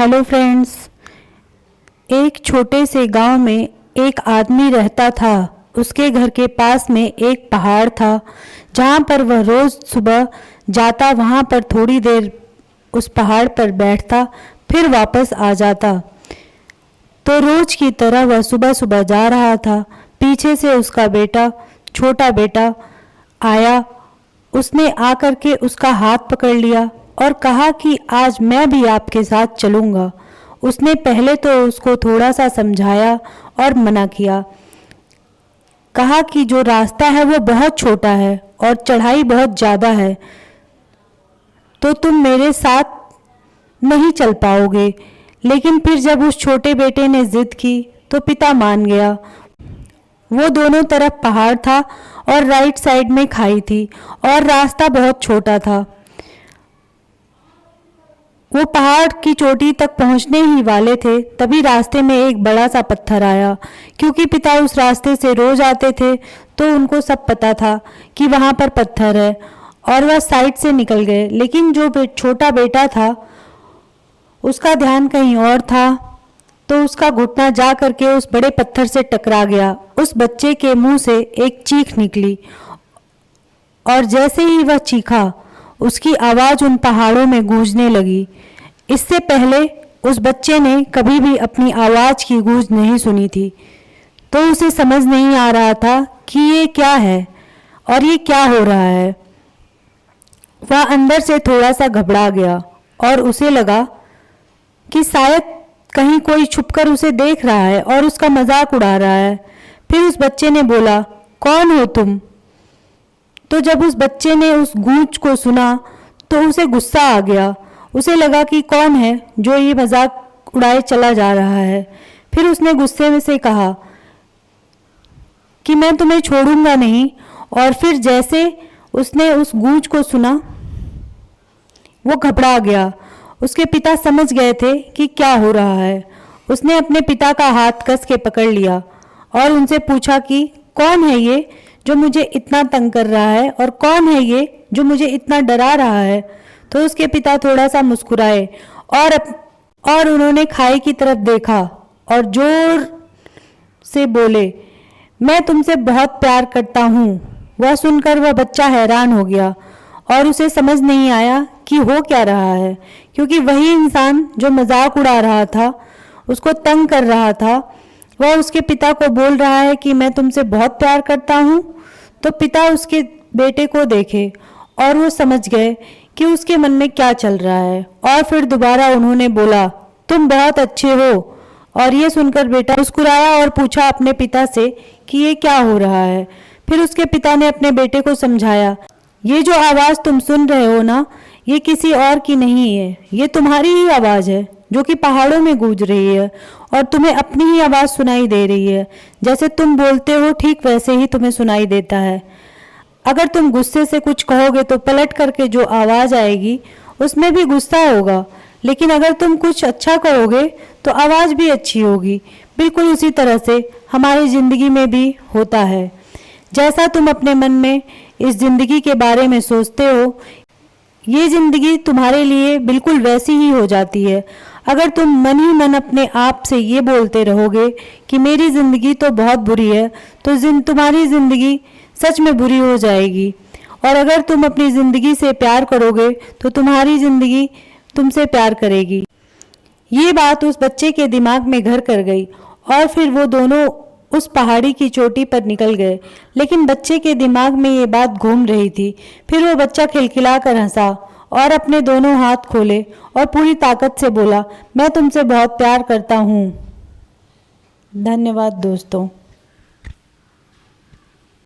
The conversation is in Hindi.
Hello friends. एक छोटे से गांव में एक आदमी रहता था। उसके घर के पास में एक पहाड़ था जहां पर वह रोज़ सुबह जाता, वहां पर थोड़ी देर उस पहाड़ पर बैठता, फिर वापस आ जाता। तो रोज की तरह वह सुबह सुबह जा रहा था। पीछे से उसका बेटा, छोटा बेटा आया। उसने आकर के उसका हाथ पकड़ लिया और कहा कि आज मैं भी आपके साथ चलूँगा। उसने पहले तो उसको थोड़ा सा समझाया और मना किया। कहा कि जो रास्ता है वो बहुत छोटा है और चढ़ाई बहुत ज़्यादा है, तो तुम मेरे साथ नहीं चल पाओगे। लेकिन फिर जब उस छोटे बेटे ने जिद की तो पिता मान गया। वो दोनों तरफ पहाड़ था और राइट साइड में खाई थी और रास्ता बहुत छोटा था। वो पहाड़ की चोटी तक पहुंचने ही वाले थे, तभी रास्ते में एक बड़ा सा पत्थर आया। क्योंकि पिता उस रास्ते से रोज आते थे तो उनको सब पता था कि वहाँ पर पत्थर है, और वह साइड से निकल गए। लेकिन जो छोटा बेटा था उसका ध्यान कहीं और था, तो उसका घुटना जा करके उस बड़े पत्थर से टकरा गया। उस बच्चे के मुंह से एक चीख निकली और जैसे ही वह चीखा उसकी आवाज़ उन पहाड़ों में गूंजने लगी। इससे पहले उस बच्चे ने कभी भी अपनी आवाज़ की गूंज नहीं सुनी थी, तो उसे समझ नहीं आ रहा था कि ये क्या है और ये क्या हो रहा है। वह अंदर से थोड़ा सा घबरा गया और उसे लगा कि शायद कहीं कोई छुपकर उसे देख रहा है और उसका मजाक उड़ा रहा है। फिर उस बच्चे ने बोला, कौन हो तुम? तो जब उस बच्चे ने उस गूंज को सुना तो उसे गुस्सा आ गया। उसे लगा कि कौन है जो ये मजाक उड़ाए चला जा रहा है। फिर उसने गुस्से में से कहा कि मैं तुम्हें छोड़ूंगा नहीं। और फिर जैसे उसने उस गूंज को सुना वो घबरा गया। उसके पिता समझ गए थे कि क्या हो रहा है। उसने अपने पिता का हाथ कस के पकड़ लिया और उनसे पूछा कि कौन है ये जो मुझे इतना तंग कर रहा है, और कौन है ये जो मुझे इतना डरा रहा है। तो उसके पिता थोड़ा सा मुस्कुराए और उन्होंने खाई की तरफ देखा और जोर से बोले, मैं तुमसे बहुत प्यार करता हूँ। वह सुनकर वह बच्चा हैरान हो गया और उसे समझ नहीं आया कि हो क्या रहा है, क्योंकि वही इंसान जो मजाक उड़ा रहा था, उसको तंग कर रहा था, वह उसके पिता को बोल रहा है कि मैं तुमसे बहुत प्यार करता हूँ। तो पिता उसके बेटे को देखे और वो समझ गए कि उसके मन में क्या चल रहा है। और फिर दोबारा उन्होंने बोला, तुम बहुत अच्छे हो। और ये सुनकर बेटा मुस्कुराया और पूछा अपने पिता से कि ये क्या हो रहा है। फिर उसके पिता ने अपने बेटे को समझाया, ये जो आवाज़ तुम सुन रहे हो ना, ये किसी और की नहीं है, ये तुम्हारी ही आवाज़ है जो कि पहाड़ों में गूंज रही है, और तुम्हें अपनी ही आवाज़ सुनाई दे रही है। जैसे तुम बोलते हो ठीक वैसे ही तुम्हें सुनाई देता है। अगर तुम गुस्से से कुछ कहोगे तो पलट करके जो आवाज़ आएगी उसमें भी गुस्सा होगा, लेकिन अगर तुम कुछ अच्छा कहोगे तो आवाज़ भी अच्छी होगी। बिल्कुल उसी तरह से हमारी ज़िंदगी में भी होता है। जैसा तुम अपने मन में इस ज़िंदगी के बारे में सोचते हो, ये ज़िंदगी तुम्हारे लिए बिल्कुल वैसी ही हो जाती है। अगर तुम मन ही मन अपने आप से ये बोलते रहोगे कि मेरी ज़िंदगी तो बहुत बुरी है, तो तुम्हारी ज़िंदगी सच में बुरी हो जाएगी। और अगर तुम अपनी ज़िंदगी से प्यार करोगे तो तुम्हारी ज़िंदगी तुमसे प्यार करेगी। ये बात उस बच्चे के दिमाग में घर कर गई और फिर वो दोनों उस पहाड़ी की चोटी पर निकल गए। लेकिन बच्चे के दिमाग में ये बात घूम रही थी। फिर वो बच्चा खिलखिलाकर हंसा और अपने दोनों हाथ खोले और पूरी ताकत से बोला, मैं तुमसे बहुत प्यार करता हूँ। धन्यवाद दोस्तों।